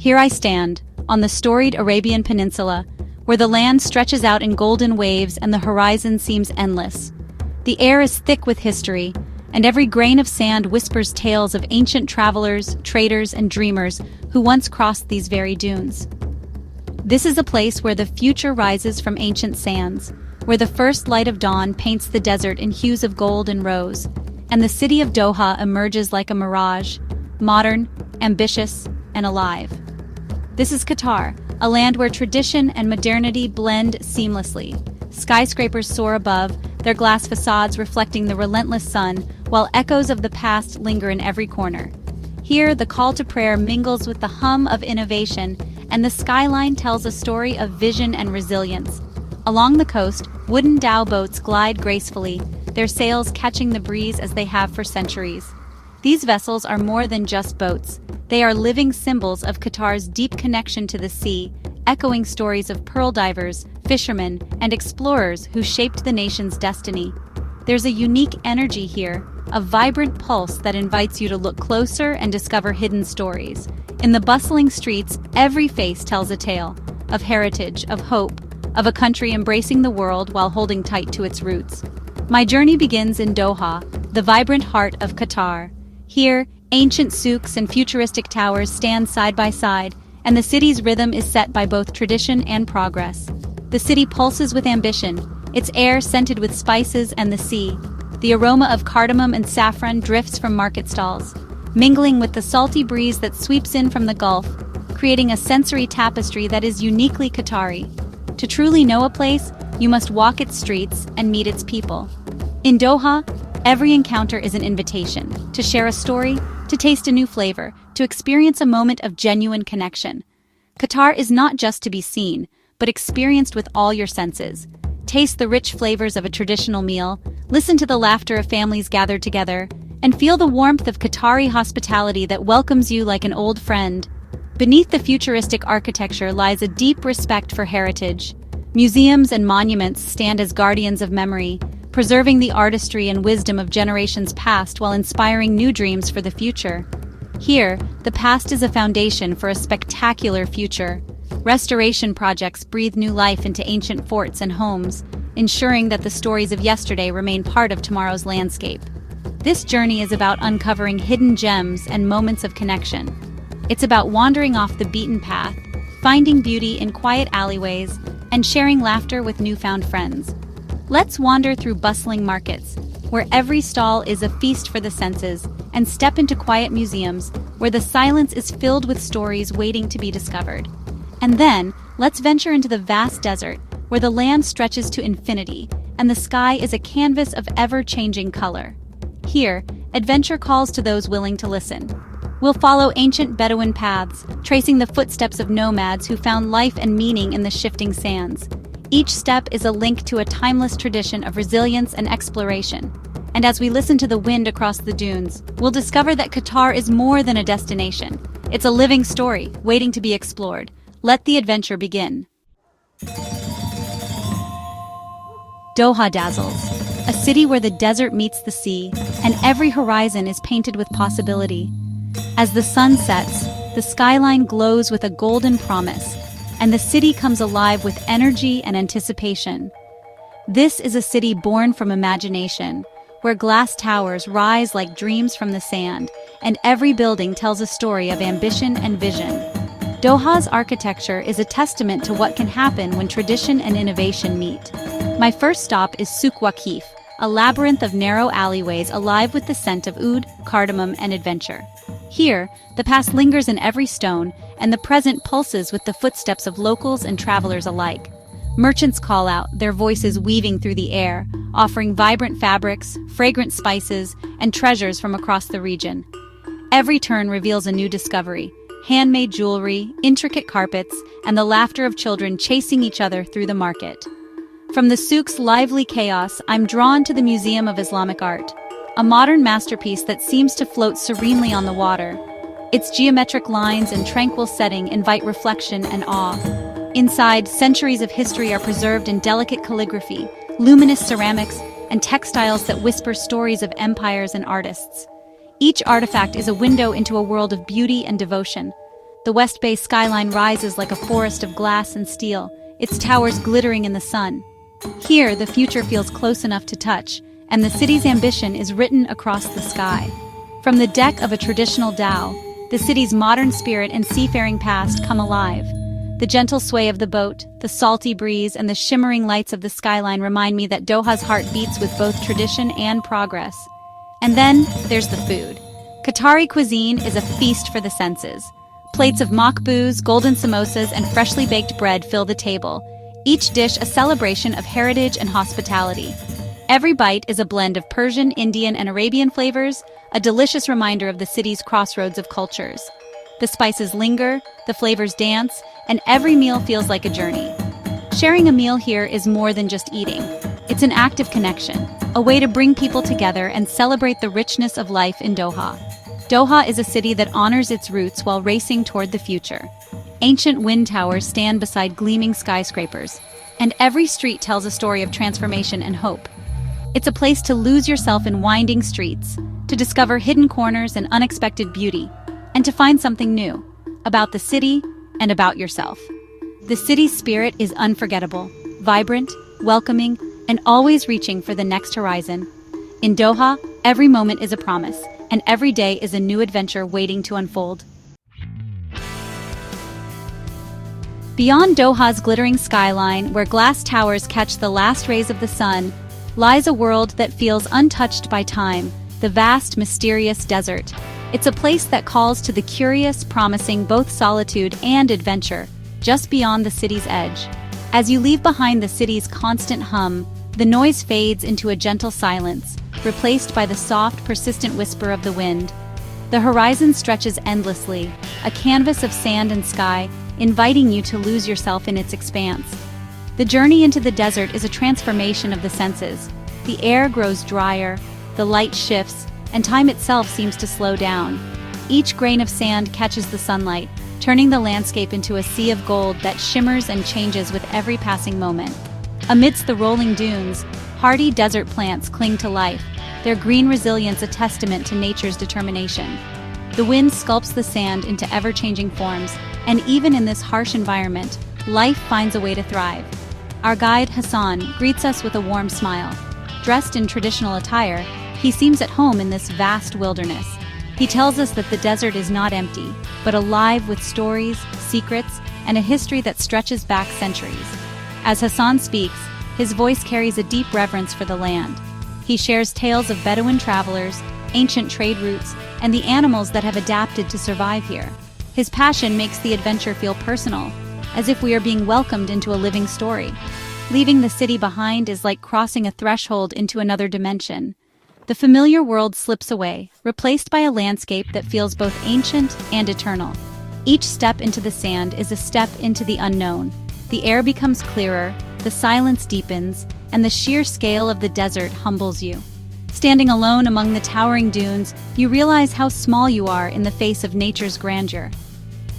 Here I stand, on the storied Arabian Peninsula, where the land stretches out in golden waves and the horizon seems endless. The air is thick with history, and every grain of sand whispers tales of ancient travelers, traders, and dreamers who once crossed these very dunes. This is a place where the future rises from ancient sands, where the first light of dawn paints the desert in hues of gold and rose, and the city of Doha emerges like a mirage, modern, ambitious, and alive. This is Qatar, a land where tradition and modernity blend seamlessly. Skyscrapers soar above, their glass facades reflecting the relentless sun, while echoes of the past linger in every corner. Here, the call to prayer mingles with the hum of innovation, and the skyline tells a story of vision and resilience. Along the coast, wooden dhow boats glide gracefully, their sails catching the breeze as they have for centuries. These vessels are more than just boats. They are living symbols of Qatar's deep connection to the sea, echoing stories of pearl divers, fishermen, and explorers who shaped the nation's destiny. There's a unique energy here, a vibrant pulse that invites you to look closer and discover hidden stories. In the bustling streets, every face tells a tale of heritage, of hope, of a country embracing the world while holding tight to its roots. My journey begins in Doha, the vibrant heart of Qatar. Here, ancient souks and futuristic towers stand side by side, and the city's rhythm is set by both tradition and progress. The city pulses with ambition, its air scented with spices and the sea. The aroma of cardamom and saffron drifts from market stalls, mingling with the salty breeze that sweeps in from the Gulf, creating a sensory tapestry that is uniquely Qatari. To truly know a place, you must walk its streets and meet its people. In Doha, every encounter is an invitation to share a story, to taste a new flavor, to experience a moment of genuine connection. Qatar is not just to be seen, but experienced with all your senses. Taste the rich flavors of a traditional meal, listen to the laughter of families gathered together, and feel the warmth of Qatari hospitality that welcomes you like an old friend. Beneath the futuristic architecture lies a deep respect for heritage. Museums and monuments stand as guardians of memory, preserving the artistry and wisdom of generations past while inspiring new dreams for the future. Here, the past is a foundation for a spectacular future. Restoration projects breathe new life into ancient forts and homes, ensuring that the stories of yesterday remain part of tomorrow's landscape. This journey is about uncovering hidden gems and moments of connection. It's about wandering off the beaten path, finding beauty in quiet alleyways, and sharing laughter with newfound friends. Let's wander through bustling markets, where every stall is a feast for the senses, and step into quiet museums, where the silence is filled with stories waiting to be discovered. And then, let's venture into the vast desert, where the land stretches to infinity, and the sky is a canvas of ever-changing color. Here, adventure calls to those willing to listen. We'll follow ancient Bedouin paths, tracing the footsteps of nomads who found life and meaning in the shifting sands. Each step is a link to a timeless tradition of resilience and exploration. And as we listen to the wind across the dunes, we'll discover that Qatar is more than a destination. It's a living story, waiting to be explored. Let the adventure begin. Doha dazzles, a city where the desert meets the sea, and every horizon is painted with possibility. As the sun sets, the skyline glows with a golden promise, and the city comes alive with energy and anticipation. This is a city born from imagination, where glass towers rise like dreams from the sand, and every building tells a story of ambition and vision. Doha's architecture is a testament to what can happen when tradition and innovation meet. My first stop is Souq Waqif, a labyrinth of narrow alleyways alive with the scent of oud, cardamom, and adventure. Here, the past lingers in every stone, and the present pulses with the footsteps of locals and travelers alike. Merchants call out, their voices weaving through the air, offering vibrant fabrics, fragrant spices, and treasures from across the region. Every turn reveals a new discovery: handmade jewelry, intricate carpets, and the laughter of children chasing each other through the market. From the souq's lively chaos, I'm drawn to the Museum of Islamic Art, a modern masterpiece that seems to float serenely on the water. Its geometric lines and tranquil setting invite reflection and awe. Inside, centuries of history are preserved in delicate calligraphy, luminous ceramics, and textiles that whisper stories of empires and artists. Each artifact is a window into a world of beauty and devotion. The West Bay skyline rises like a forest of glass and steel, its towers glittering in the sun. Here, the future feels close enough to touch, and the city's ambition is written across the sky. From the deck of a traditional dhow, the city's modern spirit and seafaring past come alive. The gentle sway of the boat, the salty breeze, and the shimmering lights of the skyline remind me that Doha's heart beats with both tradition and progress. And then, there's the food. Qatari cuisine is a feast for the senses. Plates of makbouz, golden samosas, and freshly baked bread fill the table, each dish a celebration of heritage and hospitality. Every bite is a blend of Persian, Indian, and Arabian flavors, a delicious reminder of the city's crossroads of cultures. The spices linger, the flavors dance, and every meal feels like a journey. Sharing a meal here is more than just eating. It's an act of connection, a way to bring people together and celebrate the richness of life in Doha. Doha is a city that honors its roots while racing toward the future. Ancient wind towers stand beside gleaming skyscrapers, and every street tells a story of transformation and hope. It's a place to lose yourself in winding streets, to discover hidden corners and unexpected beauty, and to find something new about the city and about yourself. The city's spirit is unforgettable, vibrant, welcoming, and always reaching for the next horizon. In Doha, every moment is a promise, and every day is a new adventure waiting to unfold. Beyond Doha's glittering skyline, where glass towers catch the last rays of the sun, lies a world that feels untouched by time, the vast, mysterious desert. It's a place that calls to the curious, promising both solitude and adventure, just beyond the city's edge. As you leave behind the city's constant hum, the noise fades into a gentle silence, replaced by the soft, persistent whisper of the wind. The horizon stretches endlessly, a canvas of sand and sky, inviting you to lose yourself in its expanse. The journey into the desert is a transformation of the senses. The air grows drier, the light shifts, and time itself seems to slow down. Each grain of sand catches the sunlight, turning the landscape into a sea of gold that shimmers and changes with every passing moment. Amidst the rolling dunes, hardy desert plants cling to life, their green resilience a testament to nature's determination. The wind sculpts the sand into ever-changing forms, and even in this harsh environment, life finds a way to thrive. Our guide, Hassan, greets us with a warm smile. Dressed in traditional attire, he seems at home in this vast wilderness. He tells us that the desert is not empty, but alive with stories, secrets, and a history that stretches back centuries. As Hassan speaks, his voice carries a deep reverence for the land. He shares tales of Bedouin travelers, ancient trade routes, and the animals that have adapted to survive here. His passion makes the adventure feel personal, as if we are being welcomed into a living story. Leaving the city behind is like crossing a threshold into another dimension. The familiar world slips away, replaced by a landscape that feels both ancient and eternal. Each step into the sand is a step into the unknown. The air becomes clearer, the silence deepens, and the sheer scale of the desert humbles you. Standing alone among the towering dunes, you realize how small you are in the face of nature's grandeur.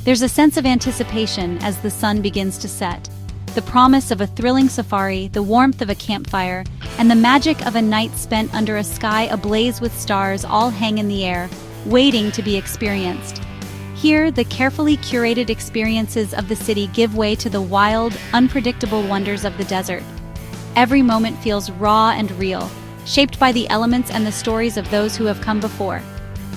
There's a sense of anticipation as the sun begins to set. The promise of a thrilling safari, the warmth of a campfire, and the magic of a night spent under a sky ablaze with stars all hang in the air, waiting to be experienced. Here, the carefully curated experiences of the city give way to the wild, unpredictable wonders of the desert. Every moment feels raw and real, shaped by the elements and the stories of those who have come before.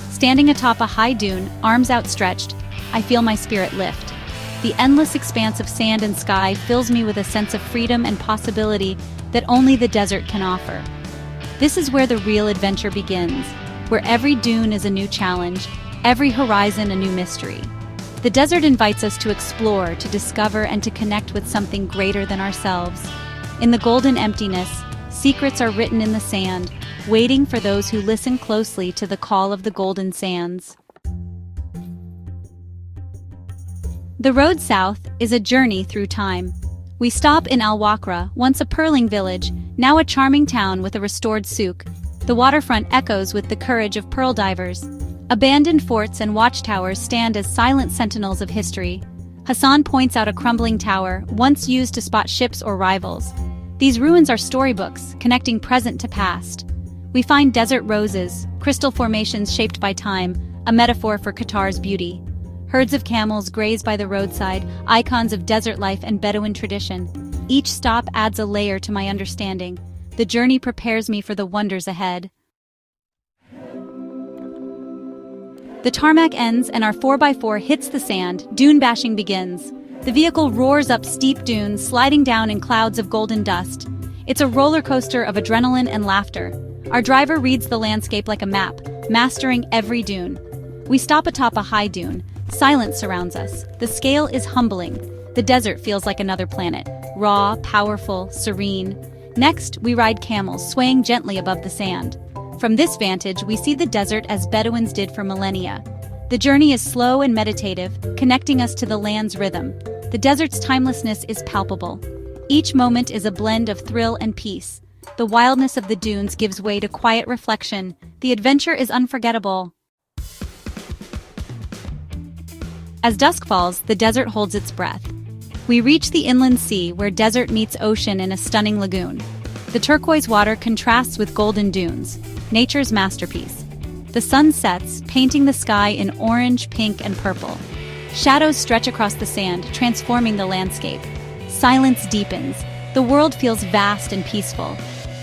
Standing atop a high dune, arms outstretched, I feel my spirit lift. The endless expanse of sand and sky fills me with a sense of freedom and possibility that only the desert can offer. This is where the real adventure begins, where every dune is a new challenge, every horizon a new mystery. The desert invites us to explore, to discover, and to connect with something greater than ourselves. In the golden emptiness, secrets are written in the sand, waiting for those who listen closely to the call of the golden sands. The road south is a journey through time. We stop in Al Waqra, once a pearling village, now a charming town with a restored Souq. The waterfront echoes with the courage of pearl divers. Abandoned forts and watchtowers stand as silent sentinels of history. Hassan points out a crumbling tower, once used to spot ships or rivals. These ruins are storybooks, connecting present to past. We find desert roses, crystal formations shaped by time, a metaphor for Qatar's beauty. Herds of camels graze by the roadside, icons of desert life and Bedouin tradition. Each stop adds a layer to my understanding. The journey prepares me for the wonders ahead. The tarmac ends and our 4x4 hits the sand, dune bashing begins. The vehicle roars up steep dunes, sliding down in clouds of golden dust. It's a roller coaster of adrenaline and laughter. Our driver reads the landscape like a map, mastering every dune. We stop atop a high dune. Silence surrounds us. The scale is humbling. The desert feels like another planet. Raw, powerful, serene. Next, we ride camels, swaying gently above the sand. From this vantage, we see the desert as Bedouins did for millennia. The journey is slow and meditative, connecting us to the land's rhythm. The desert's timelessness is palpable. Each moment is a blend of thrill and peace. The wildness of the dunes gives way to quiet reflection. The adventure is unforgettable. As dusk falls, the desert holds its breath. We reach the inland sea, where desert meets ocean in a stunning lagoon. The turquoise water contrasts with golden dunes, nature's masterpiece. The sun sets, painting the sky in orange, pink, and purple. Shadows stretch across the sand, transforming the landscape. Silence deepens. The world feels vast and peaceful.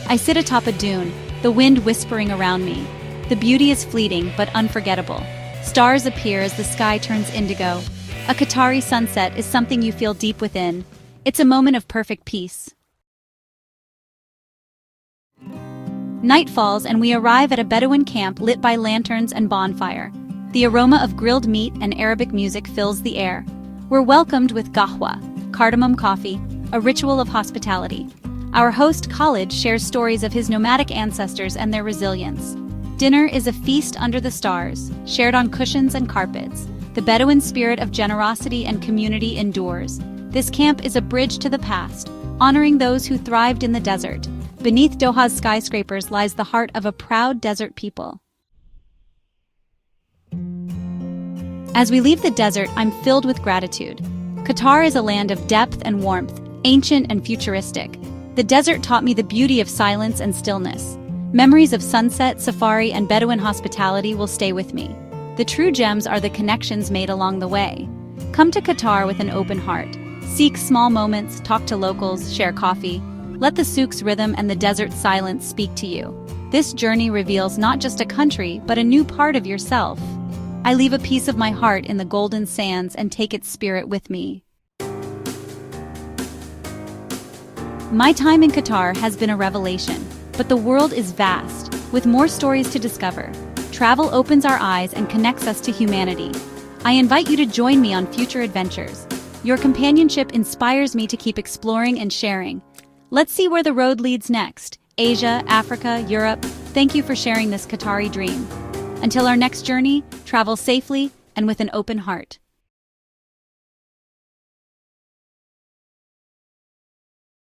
I sit atop a dune, the wind whispering around me. The beauty is fleeting, but unforgettable. Stars appear as the sky turns indigo. A Qatari sunset is something you feel deep within. It's a moment of perfect peace. Night falls and we arrive at a Bedouin camp lit by lanterns and bonfire. The aroma of grilled meat and Arabic music fills the air. We're welcomed with qahwa, cardamom coffee, a ritual of hospitality. Our host Khalid shares stories of his nomadic ancestors and their resilience. Dinner is a feast under the stars, shared on cushions and carpets. The Bedouin spirit of generosity and community endures. This camp is a bridge to the past, honoring those who thrived in the desert. Beneath Doha's skyscrapers lies the heart of a proud desert people. As we leave the desert, I'm filled with gratitude. Qatar is a land of depth and warmth, ancient and futuristic. The desert taught me the beauty of silence and stillness. Memories of sunset, safari, and Bedouin hospitality will stay with me. The true gems are the connections made along the way. Come to Qatar with an open heart. Seek small moments, talk to locals, share coffee. Let the Souq's rhythm and the desert's silence speak to you. This journey reveals not just a country, but a new part of yourself. I leave a piece of my heart in the golden sands and take its spirit with me. My time in Qatar has been a revelation, but the world is vast, with more stories to discover. Travel opens our eyes and connects us to humanity. I invite you to join me on future adventures. Your companionship inspires me to keep exploring and sharing. Let's see where the road leads next. Asia, Africa, Europe. Thank you for sharing this Qatari dream. Until our next journey, travel safely and with an open heart.